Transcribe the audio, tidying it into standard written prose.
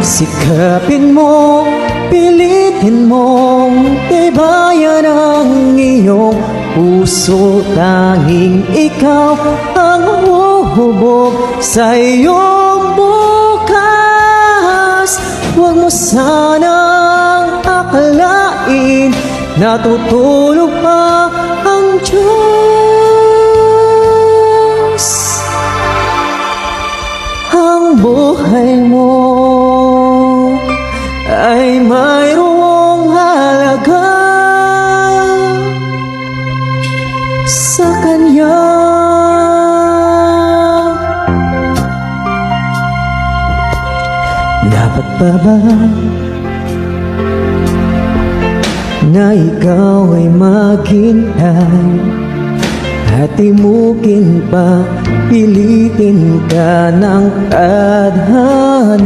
Sikapin mo, pilitin mong tibayan ang iyong puso. Tanging ikaw ang huhubog sa iyong bukas. Huwag mo sanang akalain na tutulog pa ang Diyos. Ang buhay mo ay mayroong halaga sa Kanya. Dapat pa ba na ikaw ay maghintay at imukin pa, pilitin ka ng tadhana?